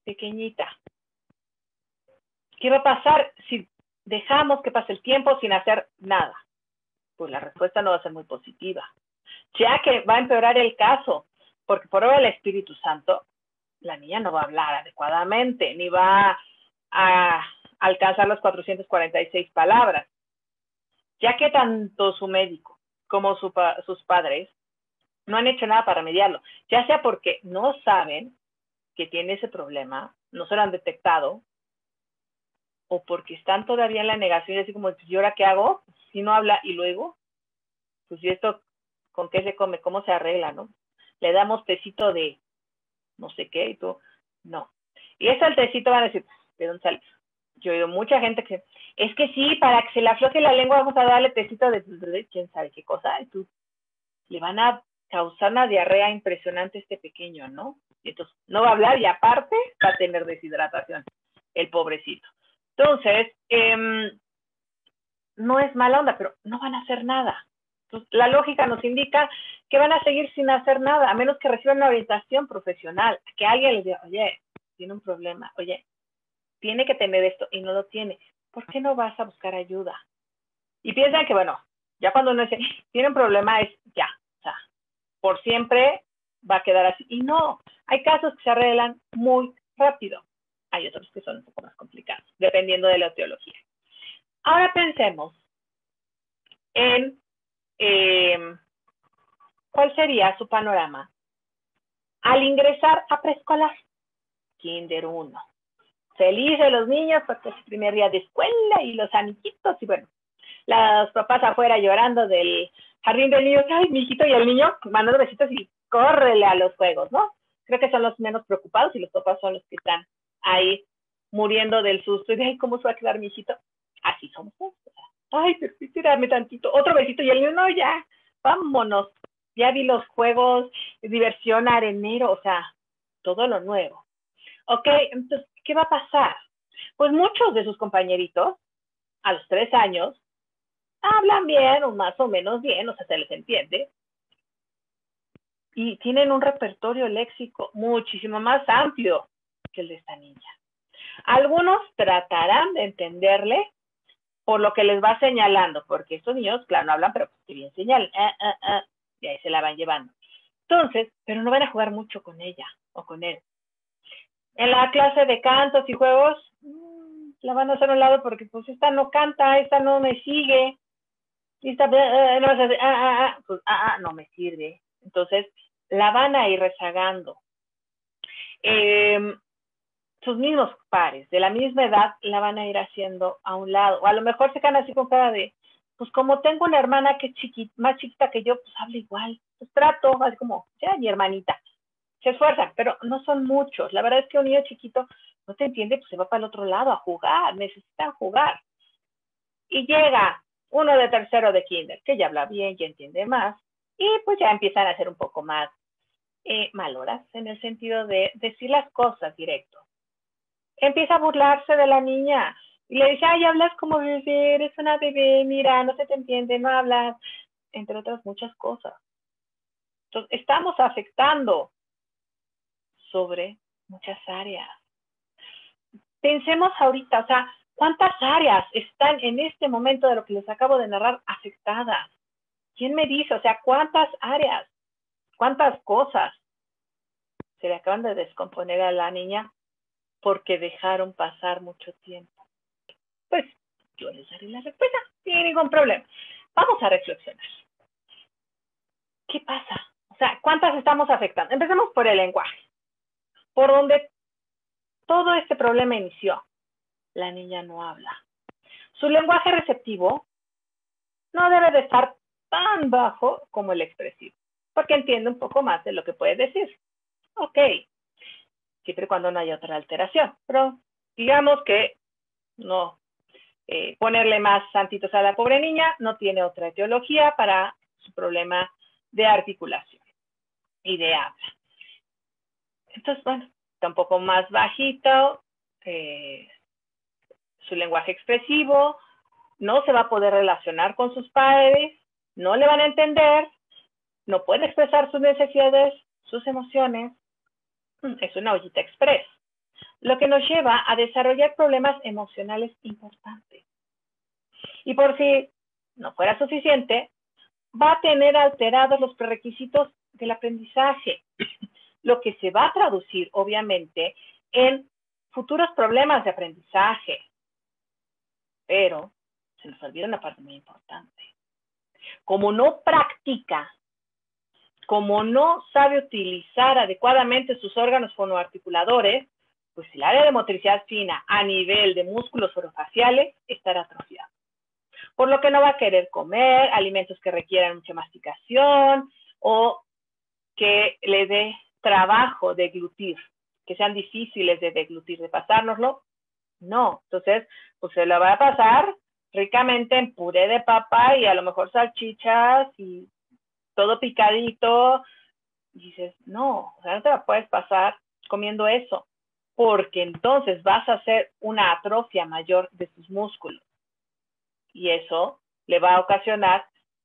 pequeñita? ¿Qué va a pasar si dejamos que pase el tiempo sin hacer nada? Pues la respuesta no va a ser muy positiva, ya que va a empeorar el caso, porque por obra del Espíritu Santo, la niña no va a hablar adecuadamente, ni va a alcanzar las 446 palabras, ya que tanto su médico como sus padres no han hecho nada para remediarlo, ya sea porque no saben que tiene ese problema, no se lo han detectado, o porque están todavía en la negación, así como, ¿y ahora qué hago? Si no habla, y luego, pues, ¿y esto con qué se come? ¿Cómo se arregla, no? Le damos tecito de no sé qué, y tú, no. Y eso el tecito van a decir, ¿de dónde sale? Yo he oído mucha gente que, es que sí, para que se le afloje la lengua vamos a darle tecito de quién sabe qué cosa, y tú, le van a causar una diarrea impresionante a este pequeño, ¿no? Y entonces, no va a hablar y aparte va a tener deshidratación, el pobrecito. Entonces, no es mala onda, pero no van a hacer nada. Entonces, la lógica nos indica que van a seguir sin hacer nada, a menos que reciban una orientación profesional, que alguien les diga, oye, tiene un problema, oye, tiene que tener esto y no lo tiene. ¿Por qué no vas a buscar ayuda? Y piensan que, bueno, ya cuando uno dice, tiene un problema, es ya, o sea, por siempre va a quedar así. Y no, hay casos que se arreglan muy rápido. Hay otros que son un poco más complicados, dependiendo de la etiología. Ahora pensemos en cuál sería su panorama al ingresar a preescolar, Kinder 1. Felices los niños porque es su primer día de escuela y los amiguitos y bueno, los papás afuera llorando del jardín de niños, ay, mi hijito, y el niño mandando besitos y córrele a los juegos, ¿no? Creo que son los menos preocupados y los papás son los que están ahí muriendo del susto y de, ay, ¿cómo se va a quedar mi hijito? Así somos todos. Ay, tírame tantito, otro besito y el niño, no, ya, vámonos. Ya vi los juegos, diversión, arenero, o sea, todo lo nuevo. Ok, entonces, ¿qué va a pasar? Pues muchos de sus compañeritos, a los 3 años, hablan bien o más o menos bien, o sea, se les entiende, y tienen un repertorio léxico muchísimo más amplio que el de esta niña. Algunos tratarán de entenderle por lo que les va señalando, porque estos niños, claro, no hablan, pero que bien señalan, y ahí se la van llevando. Entonces, pero no van a jugar mucho con ella o con él. En la clase de cantos y juegos, la van a hacer a un lado porque pues esta no canta, esta no me sigue, y esta no, pues, no me sirve. Entonces, la van a ir rezagando. Sus mismos pares de la misma edad la van a ir haciendo a un lado. O a lo mejor se quedan así con cara de, pues como tengo una hermana que es más chiquita que yo, pues habla igual. Pues trato, así como, ya mi hermanita. Se esfuerzan, pero no son muchos. La verdad es que un niño chiquito no te entiende, pues se va para el otro lado a jugar, necesitan jugar. Y llega uno de tercero de kinder, que ya habla bien, ya entiende más, y pues ya empiezan a ser un poco más maloras, en el sentido de decir las cosas directo. Empieza a burlarse de la niña y le dice, ay, hablas como bebé, eres una bebé, mira, no se te entiende, no hablas, entre otras muchas cosas. Entonces, estamos afectando sobre muchas áreas. Pensemos ahorita, o sea, ¿cuántas áreas están en este momento de lo que les acabo de narrar afectadas? ¿Quién me dice? O sea, ¿cuántas áreas? ¿Cuántas cosas se le acaban de descomponer a la niña porque dejaron pasar mucho tiempo? Pues yo les daré la respuesta sin ningún problema. Vamos a reflexionar. ¿Qué pasa? O sea, ¿cuántas estamos afectando? Empecemos por el lenguaje, por donde todo este problema inició. La niña no habla. Su lenguaje receptivo no debe de estar tan bajo como el expresivo, porque entiende un poco más de lo que puede decir. Ok, siempre y cuando no haya otra alteración, pero digamos que no ponerle más santitos a la pobre niña, no tiene otra etiología para su problema de articulación y de habla. Entonces, bueno, está un poco más bajito, su lenguaje expresivo, no se va a poder relacionar con sus padres, no le van a entender, no puede expresar sus necesidades, sus emociones, es una ollita express, lo que nos lleva a desarrollar problemas emocionales importantes. Y por si no fuera suficiente, va a tener alterados los prerequisitos del aprendizaje, lo que se va a traducir, obviamente, en futuros problemas de aprendizaje. Pero se nos olvida una parte muy importante. Como no practica, como no sabe utilizar adecuadamente sus órganos fonoarticuladores, pues el área de motricidad fina a nivel de músculos orofaciales estará atrofiada. Por lo que no va a querer comer alimentos que requieran mucha masticación o que le dé trabajo deglutir, que sean difíciles de deglutir, de pasárnoslo. No, entonces, pues se lo va a pasar ricamente en puré de papa y a lo mejor salchichas y todo picadito. Y dices, no, o sea, no te la puedes pasar comiendo eso, porque entonces vas a hacer una atrofia mayor de sus músculos. Y eso le va a ocasionar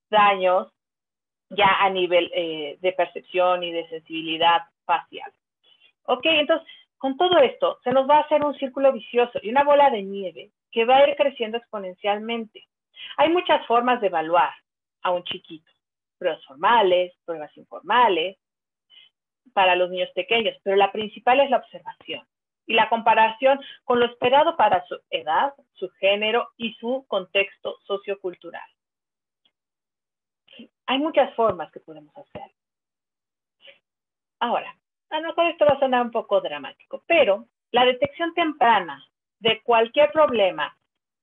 daños ya a nivel de percepción y de sensibilidad facial. Ok, entonces, con todo esto, se nos va a hacer un círculo vicioso y una bola de nieve que va a ir creciendo exponencialmente. Hay muchas formas de evaluar a un chiquito. Pruebas formales, pruebas informales, para los niños pequeños, pero la principal es la observación y la comparación con lo esperado para su edad, su género y su contexto sociocultural. Hay muchas formas que podemos hacer. Ahora, a lo mejor esto va a sonar un poco dramático, pero la detección temprana de cualquier problema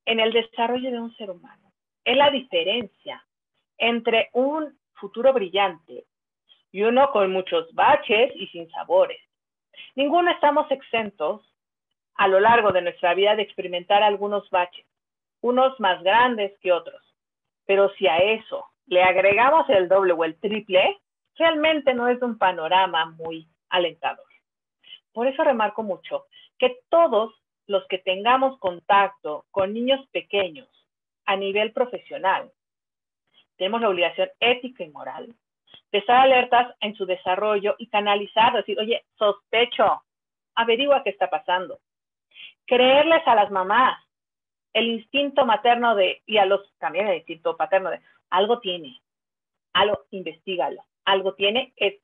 en el desarrollo de un ser humano es la diferencia entre un futuro brillante y uno con muchos baches y sin sabores. Ninguno estamos exentos a lo largo de nuestra vida de experimentar algunos baches, unos más grandes que otros. Pero si a eso le agregamos el doble o el triple, realmente no es un panorama muy alentador. Por eso remarco mucho que todos los que tengamos contacto con niños pequeños a nivel profesional, tenemos la obligación ética y moral de estar alertas en su desarrollo y canalizar, decir, oye, sospecho, averigua qué está pasando. Creerles a las mamás el instinto materno de, y a los también el instinto paterno de, algo tiene, algo, investígalo, algo tiene, es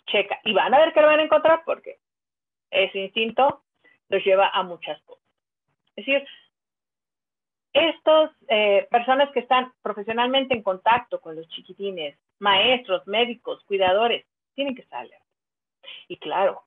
checa. Y van a ver que lo van a encontrar porque ese instinto los lleva a muchas cosas. Es decir, estos personas que están profesionalmente en contacto con los chiquitines, maestros, médicos, cuidadores, tienen que estar alerta. Y claro,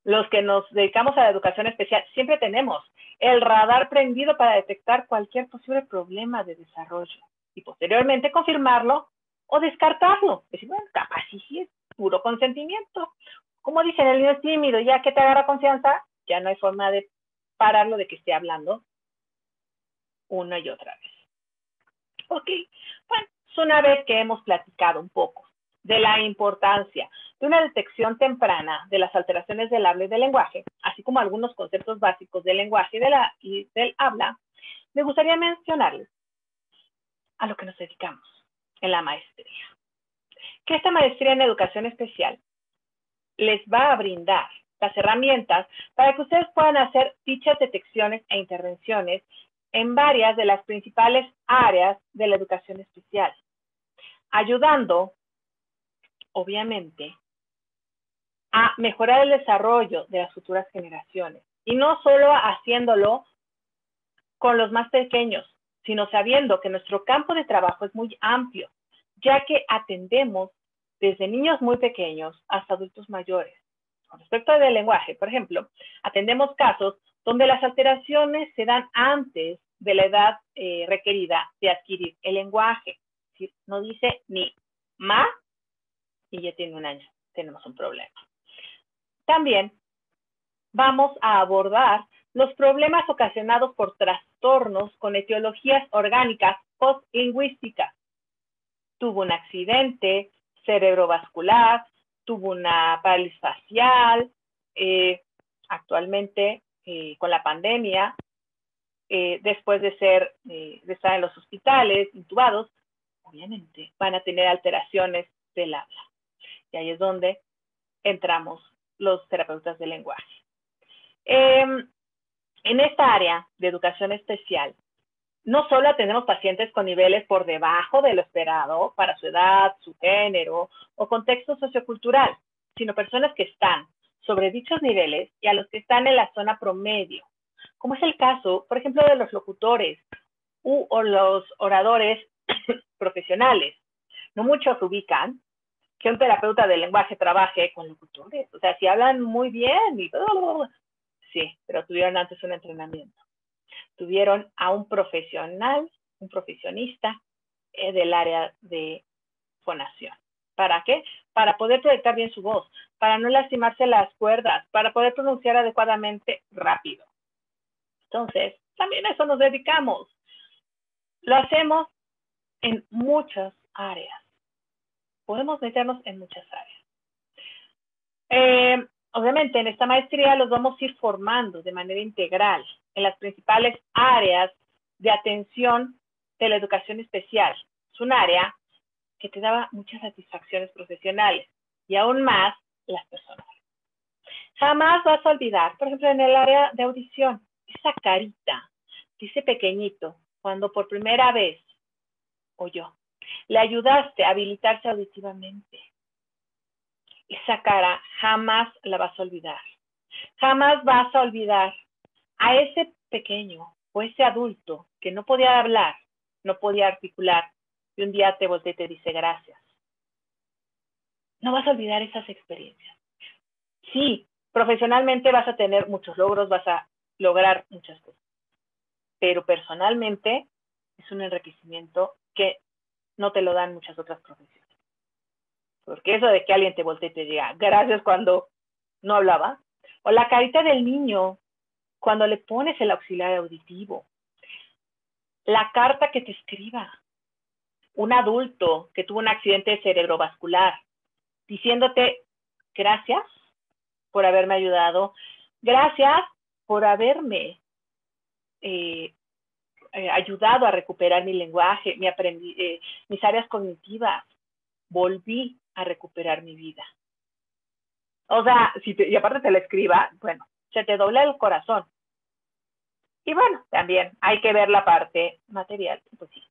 los que nos dedicamos a la educación especial, siempre tenemos el radar prendido para detectar cualquier posible problema de desarrollo y posteriormente confirmarlo o descartarlo. Decir, bueno, capaz sí es puro consentimiento. Como dicen, el niño es tímido, ya que te agarra confianza, ya no hay forma de pararlo de que esté hablando una y otra vez. Ok, bueno, es una vez que hemos platicado un poco de la importancia de una detección temprana de las alteraciones del habla y del lenguaje, así como algunos conceptos básicos del lenguaje y del habla, me gustaría mencionarles a lo que nos dedicamos en la maestría. Que esta maestría en educación especial les va a brindar las herramientas para que ustedes puedan hacer dichas detecciones e intervenciones en varias de las principales áreas de la educación especial, ayudando, obviamente, a mejorar el desarrollo de las futuras generaciones. Y no solo haciéndolo con los más pequeños, sino sabiendo que nuestro campo de trabajo es muy amplio, ya que atendemos desde niños muy pequeños hasta adultos mayores. Con respecto al lenguaje, por ejemplo, atendemos casos donde las alteraciones se dan antes de la edad requerida de adquirir el lenguaje. Es decir, no dice ni ma y ya tiene 1 año. Tenemos un problema. También vamos a abordar los problemas ocasionados por trastornos con etiologías orgánicas postlingüísticas. Tuvo un accidente cerebrovascular, tuvo una parálisis facial, actualmente con la pandemia, después de estar en los hospitales, intubados, obviamente van a tener alteraciones del habla. Y ahí es donde entramos los terapeutas del lenguaje. En esta área de educación especial, no solo atendemos pacientes con niveles por debajo de lo esperado para su edad, su género o contexto sociocultural, sino personas que están sobre dichos niveles y a los que están en la zona promedio, como es el caso, por ejemplo, de los locutores o los oradores profesionales. No muchos ubican que un terapeuta del lenguaje trabaje con locutores. O sea, si hablan muy bien y sí, pero tuvieron antes un entrenamiento. Tuvieron a un profesional, un profesionista del área de fonación. ¿Para qué? Para poder proyectar bien su voz, para no lastimarse las cuerdas, para poder pronunciar adecuadamente rápido. Entonces, también a eso nos dedicamos. Lo hacemos en muchas áreas. Podemos meternos en muchas áreas. Obviamente, en esta maestría los vamos a ir formando de manera integral en las principales áreas de atención de la educación especial. Es un área que te daba muchas satisfacciones profesionales y aún más las personas. Jamás vas a olvidar, por ejemplo, en el área de audición, esa carita de ese pequeñito cuando por primera vez oyó, le ayudaste a habilitarse auditivamente. Esa cara jamás la vas a olvidar. Jamás vas a olvidar a ese pequeño o ese adulto que no podía hablar, no podía articular, y un día te voltea y te dice gracias. No vas a olvidar esas experiencias. Sí, profesionalmente vas a tener muchos logros, vas a lograr muchas cosas, pero personalmente es un enriquecimiento que no te lo dan muchas otras profesiones. Porque eso de que alguien te voltee y te diga gracias cuando no hablaba, o la carita del niño cuando le pones el auxiliar auditivo, la carta que te escriba un adulto que tuvo un accidente cerebrovascular, diciéndote gracias por haberme ayudado, gracias por haberme ayudado a recuperar mi lenguaje, mis áreas cognitivas, volví a recuperar mi vida. O sea, y aparte te la escriba, bueno, se te dobla el corazón. Y bueno, también hay que ver la parte material, pues sí.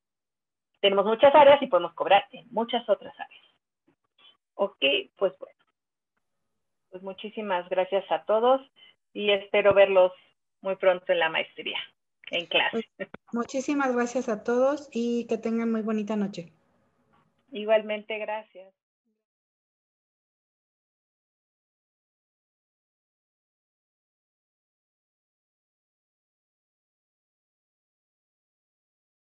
Tenemos muchas áreas y podemos cobrar en muchas otras áreas. Ok, pues bueno. pues muchísimas gracias a todos y espero verlos muy pronto en la maestría, en clase. Pues, muchísimas gracias a todos y que tengan muy bonita noche. Igualmente, gracias.